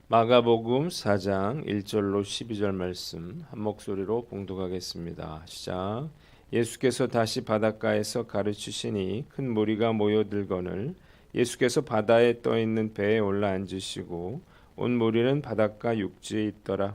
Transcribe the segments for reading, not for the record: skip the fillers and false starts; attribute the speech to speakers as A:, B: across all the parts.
A: 마가복음 4장 1절로 12절 말씀 한 목소리로 봉독하겠습니다. 시작. 예수께서 다시 바닷가에서 가르치시니 큰 무리가 모여들거늘 예수께서 바다에 떠 있는 배에 올라 앉으시고 온 무리는 바닷가 육지에 있더라.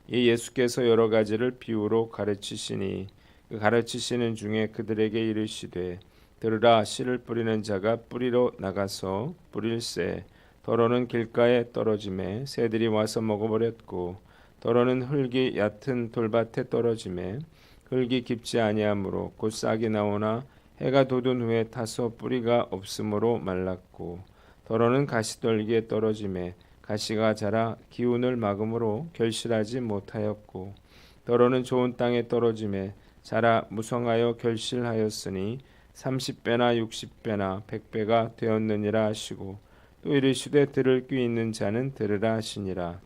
A: 이 예수께서 여러 가지를 비유로 가르치시니 그 가르치시는 중에 그들에게 이르시되 들으라. 씨를 뿌리는 자가 뿌리러 나가서 뿌릴새 더러는 길가에 떨어짐에 새들이 와서 먹어버렸고 더러는 흙이 얕은 돌밭에 떨어짐에 흙이 깊지 아니하므로 곧 싹이 나오나 해가 돋은 후에 타서 뿌리가 없으므로 말랐고 더러는 가시떨기에 떨어짐에 가시가 자라 기운을 막음으로 결실하지 못하였고 더러는 좋은 땅에 떨어짐에 자라 무성하여 결실하였으니 30배나 60배나 100배가 되었느니라 하시고 또 이르시되 들을 귀 있는 자는 들으라 하시니라.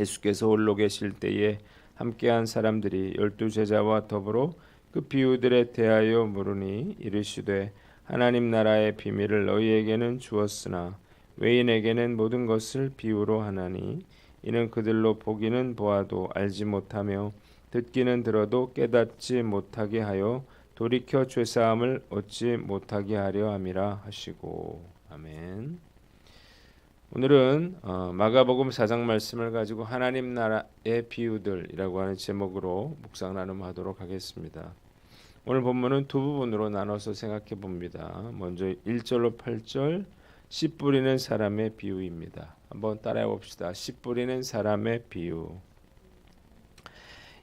A: 예수께서 홀로 계실 때에 함께한 사람들이 12제자와 더불어 그 비유들에 대하여 물으니 이르시되 하나님 나라의 비밀을 너희에게는 주었으나 외인에게는 모든 것을 비유로 하나니 이는 그들로 보기는 보아도 알지 못하며 듣기는 들어도 깨닫지 못하게 하여 돌이켜 죄사함을 얻지 못하게 하려 함이라 하시고. 아멘. 오늘은 마가복음 4장 말씀을 가지고 하나님 나라의 비유들이라고 하는 제목으로 묵상 나눔하도록 하겠습니다. 오늘 본문은 두 부분으로 나눠서 생각해 봅니다. 먼저 1절로 8절 씨 뿌리는 사람의 비유입니다. 한번 따라해 봅시다. 씨 뿌리는 사람의 비유.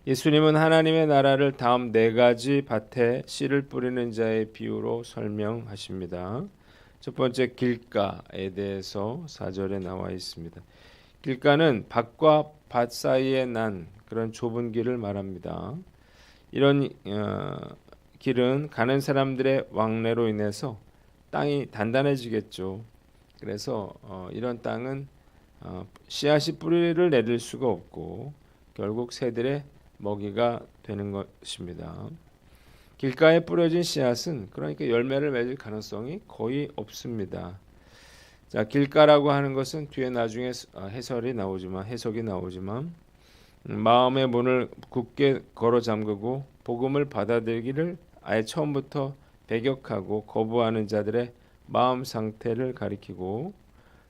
A: 예수님은 하나님의 나라를 다음 네 가지 밭에 씨를 뿌리는 자의 비유로 설명하십니다. 첫 번째 길가에 대해서 4절에 나와 있습니다. 길가는 밭과 밭 사이에 난 그런 좁은 길을 말합니다. 이런 길은 가는 사람들의 왕래로 인해서 땅이 단단해지겠죠. 그래서 이런 땅은 씨앗이 뿌리를 내릴 수가 없고 결국 새들의 먹이가 되는 것입니다. 길가에 뿌려진 씨앗은 그러니까 열매를 맺을 가능성이 거의 없습니다. 자, 길가라고 하는 것은 뒤에 나중에 해석이 나오지만 마음의 문을 굳게 걸어 잠그고 복음을 받아들이기를 아예 처음부터 배격하고 거부하는 자들의 마음 상태를 가리키고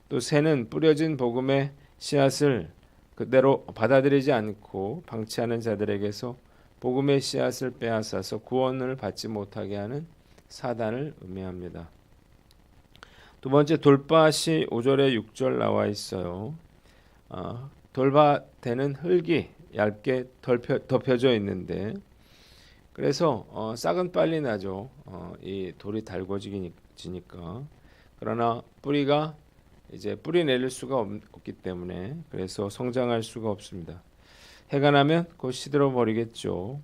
A: 또 새는 뿌려진 복음의 씨앗을 그대로 받아들이지 않고 방치하는 자들에게서 복음의 씨앗을 빼앗아서 구원을 받지 못하게 하는 사단을 의미합니다. 두 번째 돌밭이 5절에 6절 나와 있어요. 돌밭에는 흙이 얇게 덮여져 있는데 그래서 싹은 빨리 나죠. 이 돌이 달궈지니까. 그러나 뿌리가 이제 뿌리 내릴 수가 없기 때문에 그래서 성장할 수가 없습니다. 해가 나면 곧 시들어 버리겠죠.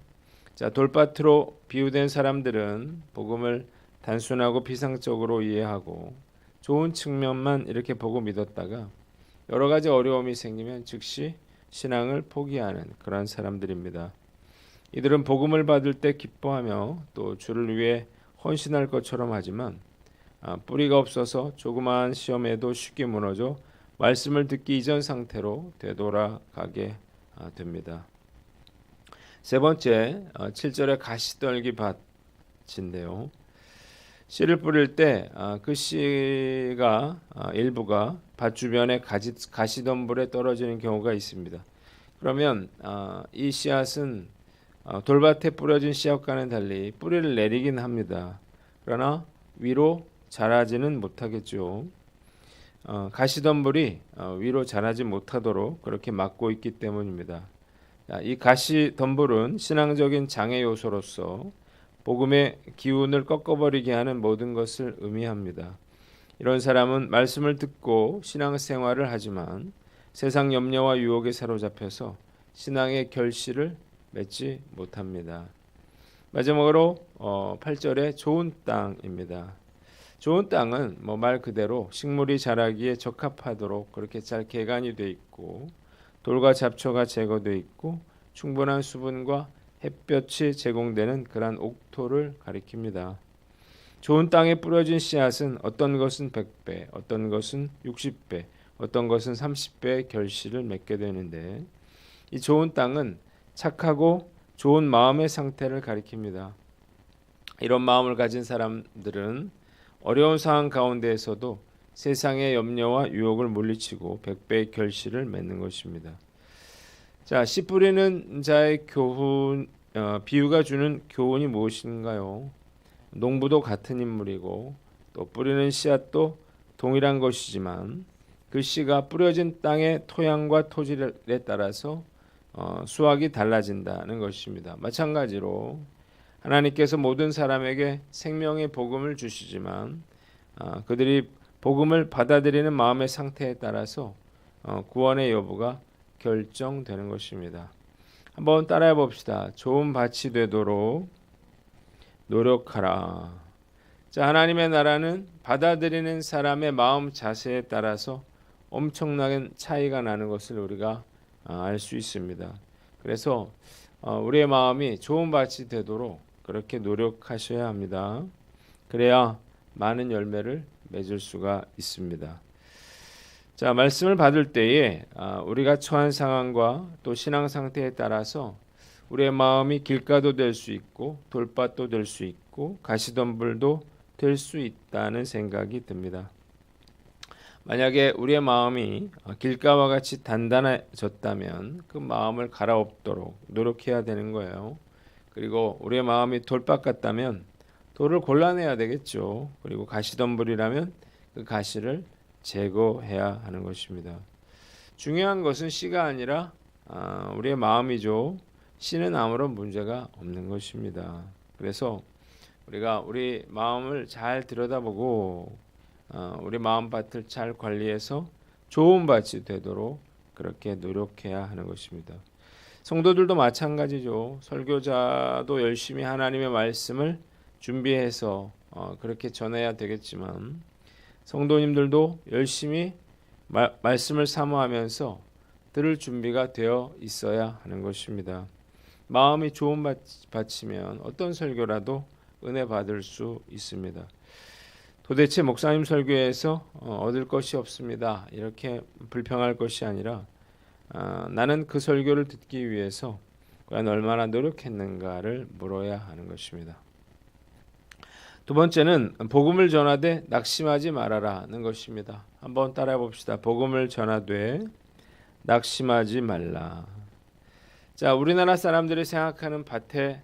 A: 자, 돌밭으로 비유된 사람들은 복음을 단순하고 피상적으로 이해하고 좋은 측면만 이렇게 보고 믿었다가 여러 가지 어려움이 생기면 즉시 신앙을 포기하는 그런 사람들입니다. 이들은 복음을 받을 때 기뻐하며 또 주를 위해 헌신할 것처럼 하지만 뿌리가 없어서 조그마한 시험에도 쉽게 무너져 말씀을 듣기 이전 상태로 되돌아가게 됩니다. 세 번째 7절의 가시떨기 밭인데요. 씨를 뿌릴 때 그 씨가 일부가 밭 주변에 가시덤불에 떨어지는 경우가 있습니다. 그러면 이 씨앗은 돌밭에 뿌려진 씨앗과는 달리 뿌리를 내리긴 합니다. 그러나 위로 자라지는 못하겠죠. 가시덤불이 위로 자라지 못하도록 그렇게 막고 있기 때문입니다. 이 가시덤불은 신앙적인 장애 요소로서 복음의 기운을 꺾어버리게 하는 모든 것을 의미합니다. 이런 사람은 말씀을 듣고 신앙생활을 하지만 세상 염려와 유혹에 사로잡혀서 신앙의 결실을 맺지 못합니다. 마지막으로 8절에 좋은 땅입니다. 좋은 땅은 말 그대로 식물이 자라기에 적합하도록 그렇게 잘 개간이 돼 있고 돌과 잡초가 제거돼 있고 충분한 수분과 햇볕이 제공되는 그러한 옥토를 가리킵니다. 좋은 땅에 뿌려진 씨앗은 어떤 것은 100배, 어떤 것은 60배, 어떤 것은 30배의 결실을 맺게 되는데, 이 좋은 땅은 착하고 좋은 마음의 상태를 가리킵니다. 이런 마음을 가진 사람들은 어려운 상황 가운데에서도 세상의 염려와 유혹을 물리치고 100배의 결실을 맺는 것입니다. 자, 씨 뿌리는 자의 교훈, 비유가 주는 교훈이 무엇인가요? 농부도 같은 인물이고 또 뿌리는 씨앗도 동일한 것이지만 그 씨가 뿌려진 땅의 토양과 토질에 따라서 수확이 달라진다는 것입니다. 마찬가지로 하나님께서 모든 사람에게 생명의 복음을 주시지만 그들이 복음을 받아들이는 마음의 상태에 따라서 구원의 여부가 결정되는 것입니다. 한번 따라해 봅시다. 좋은 밭이 되도록 노력하라. 자, 하나님의 나라는 받아들이는 사람의 마음 자세에 따라서 엄청난 차이가 나는 것을 우리가 알 수 있습니다. 그래서 우리의 마음이 좋은 밭이 되도록 그렇게 노력하셔야 합니다. 그래야 많은 열매를 맺을 수가 있습니다. 자, 말씀을 받을 때에 우리가 처한 상황과 또 신앙 상태에 따라서 우리의 마음이 길가도 될 수 있고 돌밭도 될 수 있고 가시덤불도 될 수 있다는 생각이 듭니다. 만약에 우리의 마음이 길가와 같이 단단해졌다면 그 마음을 갈아엎도록 노력해야 되는 거예요. 그리고 우리의 마음이 돌밭 같다면 돌을 골라내야 되겠죠. 그리고 가시덤불이라면 그 가시를 제거해야 하는 것입니다. 중요한 것은 씨가 아니라 우리의 마음이죠. 씨는 아무런 문제가 없는 것입니다. 그래서 우리가 우리 마음을 잘 들여다보고 우리 마음밭을 잘 관리해서 좋은 밭이 되도록 그렇게 노력해야 하는 것입니다. 성도들도 마찬가지죠. 설교자도 열심히 하나님의 말씀을 준비해서 그렇게 전해야 되겠지만 성도님들도 열심히 말씀을 사모하면서 들을 준비가 되어 있어야 하는 것입니다. 마음이 좋은 밭이면 어떤 설교라도 은혜 받을 수 있습니다. 도대체 목사님 설교에서 얻을 것이 없습니다. 이렇게 불평할 것이 아니라 나는 그 설교를 듣기 위해서 과연 얼마나 노력했는가를 물어야 하는 것입니다. 두 번째는 복음을 전하되 낙심하지 말아라는 것입니다. 한번 따라해 봅시다. 복음을 전하되 낙심하지 말라. 자, 우리나라 사람들이 생각하는 밭의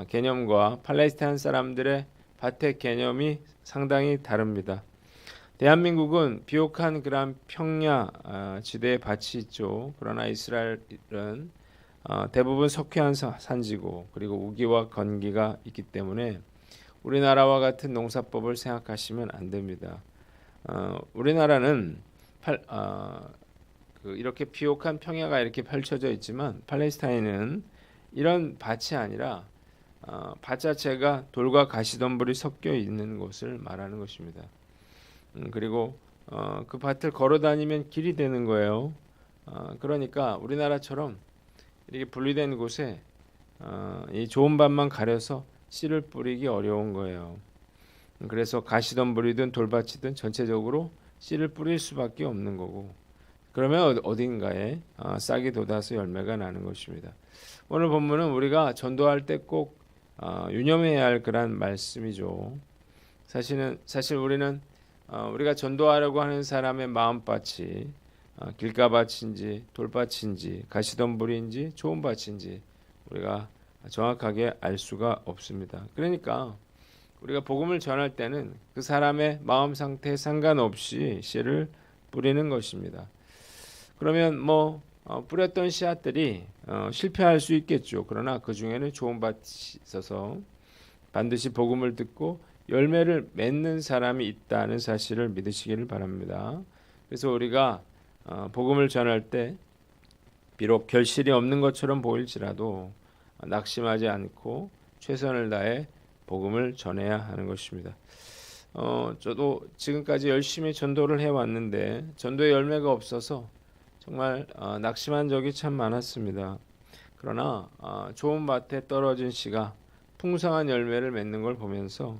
A: 개념과 팔레스타인 사람들의 밭의 개념이 상당히 다릅니다. 대한민국은 비옥한 그런 평야 지대의 밭이 있죠. 그러나 이스라엘은 대부분 석회암 산지고 그리고 우기와 건기가 있기 때문에 우리나라와 같은 농사법을 생각하시면 안 됩니다. 우리나라는 이렇게 비옥한 평야가 이렇게 펼쳐져 있지만 팔레스타인은 이런 밭이 아니라 밭 자체가 돌과 가시덤불이 섞여 있는 곳을 말하는 것입니다. 그리고 그 밭을 걸어 다니면 길이 되는 거예요. 그러니까 우리나라처럼 이렇게 분리된 곳에 이 좋은 밭만 가려서 씨를 뿌리기 어려운 거예요. 그래서 가시덤불이든 돌밭이든 전체적으로 씨를 뿌릴 수밖에 없는 거고, 그러면 어딘가에 싹이 돋아서 열매가 나는 것입니다. 오늘 본문은 우리가 전도할 때 꼭 유념해야 할 그런 말씀이죠. 사실 우리는 우리가 전도하려고 하는 사람의 마음밭이 길가밭인지 돌밭인지 가시덤불인지 좋은 밭인지 우리가 정확하게 알 수가 없습니다. 그러니까 우리가 복음을 전할 때는 그 사람의 마음 상태에 상관없이 씨를 뿌리는 것입니다. 그러면 뿌렸던 씨앗들이 실패할 수 있겠죠. 그러나 그 중에는 좋은 밭이 있어서 반드시 복음을 듣고 열매를 맺는 사람이 있다는 사실을 믿으시기를 바랍니다. 그래서 우리가 복음을 전할 때 비록 결실이 없는 것처럼 보일지라도 낙심하지 않고 최선을 다해 복음을 전해야 하는 것입니다. 저도 지금까지 열심히 전도를 해왔는데 전도의 열매가 없어서 정말 낙심한 적이 참 많았습니다. 그러나 좋은 밭에 떨어진 씨가 풍성한 열매를 맺는 걸 보면서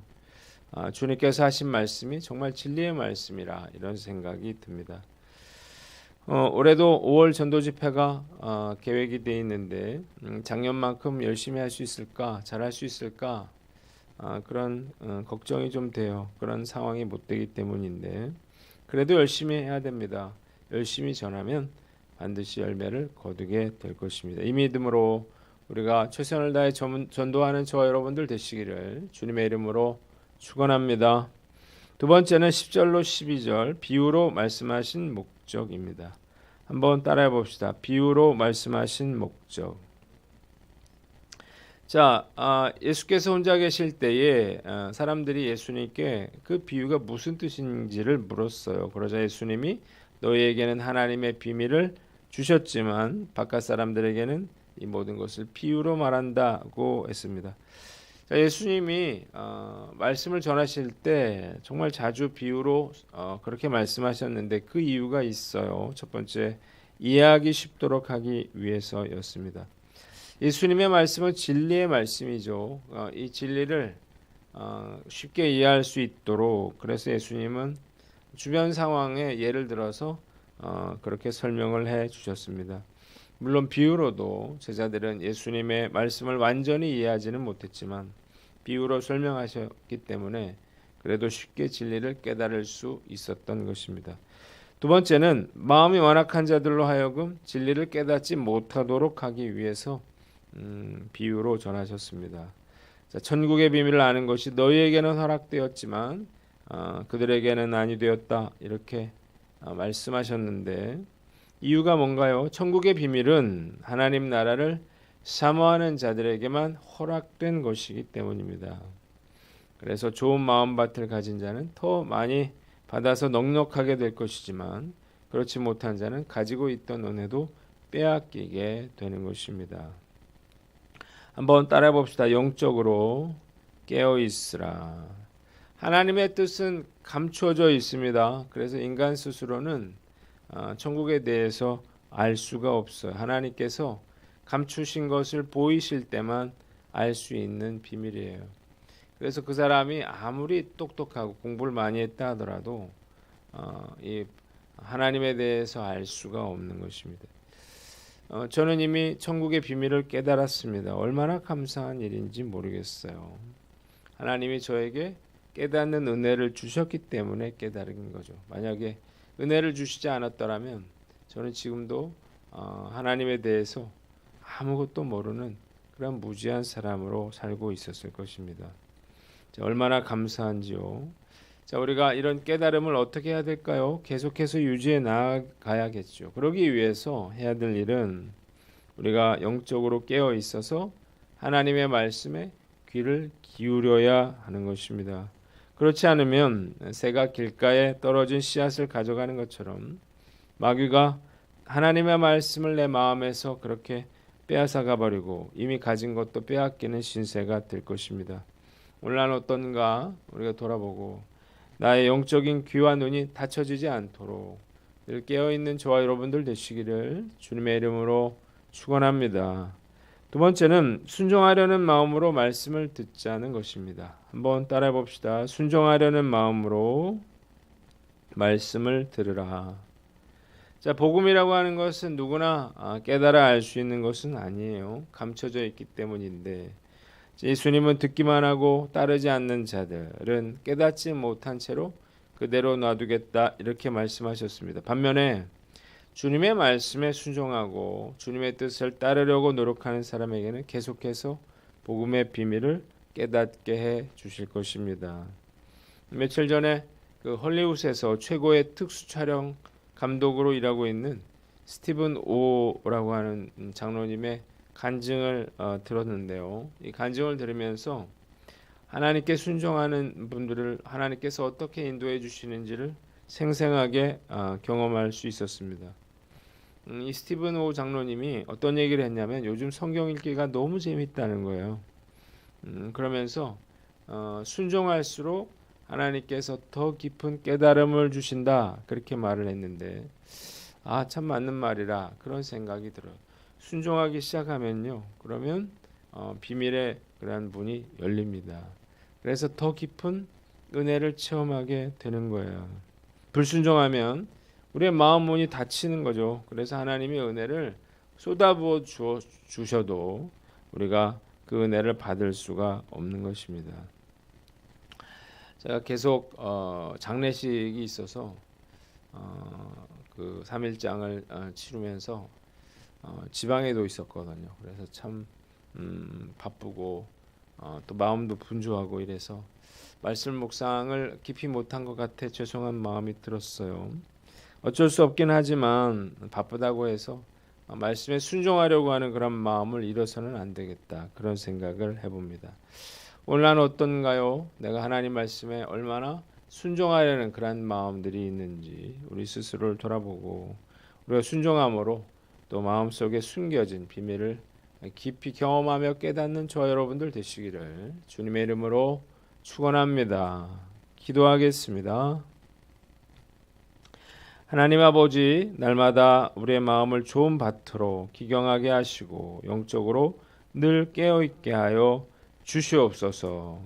A: 주님께서 하신 말씀이 정말 진리의 말씀이라 이런 생각이 듭니다. 올해도 5월 전도 집회가 계획이 돼 있는데 작년만큼 열심히 할 수 있을까, 잘할 수 있을까 그런 걱정이 좀 돼요. 그런 상황이 못 되기 때문인데 그래도 열심히 해야 됩니다. 열심히 전하면 반드시 열매를 거두게 될 것입니다. 이 믿음으로 우리가 최선을 다해 전도하는 저와 여러분들 되시기를 주님의 이름으로 축원합니다. 두 번째는 10절로 12절 비유로 말씀하신 목적입니다. 한번 따라해 봅시다. 비유로 말씀하신 목적. 자, 예수께서 혼자 계실 때에 사람들이 예수님께 그 비유가 무슨 뜻인지를 물었어요. 그러자 예수님이 너희에게는 하나님의 비밀을 주셨지만 바깥 사람들에게는 이 모든 것을 비유로 말한다고 했습니다. 자, 예수님이 말씀을 전하실 때 정말 자주 비유로 그렇게 말씀하셨는데 그 이유가 있어요. 첫 번째, 이해하기 쉽도록 하기 위해서였습니다. 예수님의 말씀은 진리의 말씀이죠. 이 진리를 쉽게 이해할 수 있도록 그래서 예수님은 주변 상황에 예를 들어서 그렇게 설명을 해 주셨습니다. 물론 비유로도 제자들은 예수님의 말씀을 완전히 이해하지는 못했지만 비유로 설명하셨기 때문에 그래도 쉽게 진리를 깨달을 수 있었던 것입니다. 두 번째는 마음이 완악한 자들로 하여금 진리를 깨닫지 못하도록 하기 위해서 비유로 전하셨습니다. 자, 천국의 비밀을 아는 것이 너희에게는 허락되었지만 그들에게는 아니 되었다 이렇게 말씀하셨는데 이유가 뭔가요? 천국의 비밀은 하나님 나라를 사모하는 자들에게만 허락된 것이기 때문입니다. 그래서 좋은 마음밭을 가진 자는 더 많이 받아서 넉넉하게 될 것이지만 그렇지 못한 자는 가지고 있던 은혜도 빼앗기게 되는 것입니다. 한번 따라해 봅시다. 영적으로 깨어 있으라. 하나님의 뜻은 감추어져 있습니다. 그래서 인간 스스로는 천국에 대해서 알 수가 없어요. 하나님께서 감추신 것을 보이실 때만 알 수 있는 비밀이에요. 그래서 그 사람이 아무리 똑똑하고 공부를 많이 했다 하더라도 이 하나님에 대해서 알 수가 없는 것입니다. 저는 이미 천국의 비밀을 깨달았습니다. 얼마나 감사한 일인지 모르겠어요. 하나님이 저에게 깨닫는 은혜를 주셨기 때문에 깨달은 거죠. 만약에 은혜를 주시지 않았더라면 저는 지금도 하나님에 대해서 아무것도 모르는 그런 무지한 사람으로 살고 있었을 것입니다. 자, 얼마나 감사한지요. 자, 우리가 이런 깨달음을 어떻게 해야 될까요? 계속해서 유지해 나가야겠죠. 그러기 위해서 해야 될 일은 우리가 영적으로 깨어 있어서 하나님의 말씀에 귀를 기울여야 하는 것입니다. 그렇지 않으면 새가 길가에 떨어진 씨앗을 가져가는 것처럼 마귀가 하나님의 말씀을 내 마음에서 그렇게 빼앗아가 버리고 이미 가진 것도 빼앗기는 신세가 될 것입니다. 오늘 난 어떤가 우리가 돌아보고 나의 영적인 귀와 눈이 닫혀지지 않도록 늘 깨어있는 저와 여러분들 되시기를 주님의 이름으로 축원합니다. 두 번째는 순종하려는 마음으로 말씀을 듣자는 것입니다. 한번 따라해 봅시다. 순종하려는 마음으로 말씀을 들으라. 자, 복음이라고 하는 것은 누구나 깨달아 알 수 있는 것은 아니에요. 감춰져 있기 때문인데 예수님은 듣기만 하고 따르지 않는 자들은 깨닫지 못한 채로 그대로 놔두겠다 이렇게 말씀하셨습니다. 반면에 주님의 말씀에 순종하고 주님의 뜻을 따르려고 노력하는 사람에게는 계속해서 복음의 비밀을 깨닫게 해 주실 것입니다. 며칠 전에 그 헐리우드에서 최고의 특수 촬영 감독으로 일하고 있는 스티븐 오라고 하는 장로님의 간증을 들었는데요. 이 간증을 들으면서 하나님께 순종하는 분들을 하나님께서 어떻게 인도해 주시는지를 생생하게 경험할 수 있었습니다. 이 스티븐 오 장로님이 어떤 얘기를 했냐면 요즘 성경 읽기가 너무 재밌다는 거예요. 그러면서 순종할수록 하나님께서 더 깊은 깨달음을 주신다 그렇게 말을 했는데 참 맞는 말이라 그런 생각이 들어요. 순종하기 시작하면요 그러면 비밀의 그러한 문이 열립니다. 그래서 더 깊은 은혜를 체험하게 되는 거예요. 불순종하면 우리의 마음 문이 닫히는 거죠. 그래서 하나님의 은혜를 쏟아부어 주셔도 우리가 그 은혜를 받을 수가 없는 것입니다. 제가 계속 장례식이 있어서 그 3일장을 치르면서 지방에도 있었거든요. 그래서 참 바쁘고 또 마음도 분주하고 이래서 말씀 묵상을 깊이 못한 것 같아 죄송한 마음이 들었어요. 어쩔 수 없긴 하지만 바쁘다고 해서 말씀에 순종하려고 하는 그런 마음을 잃어서는 안 되겠다. 그런 생각을 해봅니다. 오늘 난 어떤가요? 내가 하나님 말씀에 얼마나 순종하려는 그런 마음들이 있는지 우리 스스로를 돌아보고 우리가 순종함으로 또 마음속에 숨겨진 비밀을 깊이 경험하며 깨닫는 저와 여러분들 되시기를 주님의 이름으로 축원합니다. 기도하겠습니다. 하나님 아버지, 날마다 우리의 마음을 좋은 밭으로 기경하게 하시고 영적으로 늘 깨어 있게 하여 주시옵소서.